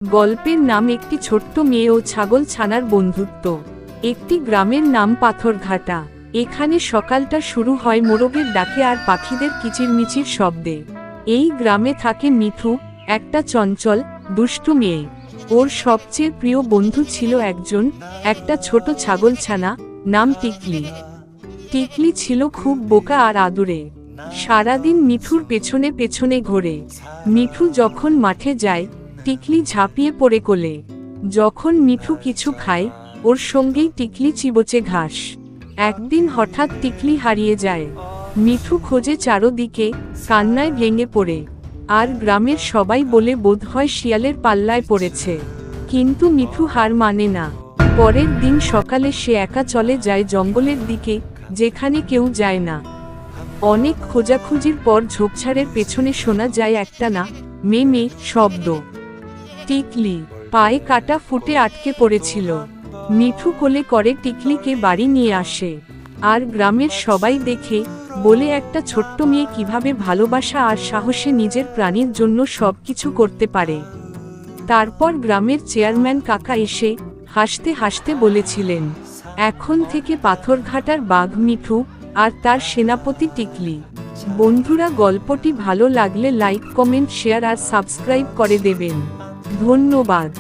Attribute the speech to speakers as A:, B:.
A: গল্পের নাম একটি ছোট্ট মেয়ে ও ছাগল ছানার বন্ধুত্ব। একটি গ্রামের নাম পাথরঘাটা। এখানে সকালটা শুরু হয় মোরগের ডাকে আর পাখিদের কিচিরমিচির শব্দে। এই গ্রামে থাকে মিঠু, একটা চঞ্চল, দুষ্টু মেয়ে। ওর সবচেয়ে প্রিয় বন্ধু ছিল একটা ছোট ছাগলছানা, নাম টিকলি। টিকলি ছিল খুব বোকা আর আদুরে। সারাদিন মিঠুর পেছনে পেছনে ঘোরে। মিঠু যখন মাঠে যায়, টিকলি ঝাঁপিয়ে পড়ে কোলে। যখন মিঠু কিছু খায়, ওর সঙ্গেই টিকলি চিবোচে ঘাস। একদিন হঠাৎ টিকলি হারিয়ে যায়। মিঠু খোঁজে চারদিকে, কান্নায় ভেঙে পড়ে। আর গ্রামের সবাই বলে বোধহয় শিয়ালের পাল্লায় পড়েছে। কিন্তু মিঠু হার মানে না। পরের দিন সকালে সে একা চলে যায় জঙ্গলের দিকে, যেখানে কেউ যায় না। অনেক খোঁজাখুঁজির পর ঝোপঝাড়ের পেছনে শোনা যায় একটা না মে মে শব্দ। টিকলি পায়ে কাটা ফুটে আটকে পড়েছিল। মিঠু কোলে করে টিকলিকে বাড়ি নিয়ে আসে। আর গ্রামের সবাই দেখে, বলে একটা ছোট্ট মেয়ে কিভাবে ভালোবাসা আর সাহসে নিজের প্রাণীর জন্য সবকিছু করতে পারে। তারপর গ্রামের চেয়ারম্যান কাকা এসে হাসতে হাসতে বলেছিলেন, এখন থেকে পাথরঘাটার বাঘ মিঠু, আর তার সেনাপতি টিকলি। বন্ধুরা, গল্পটি ভালো লাগলে লাইক, কমেন্ট, শেয়ার আর সাবস্ক্রাইব করে দেবেন। ধন্যবাদ।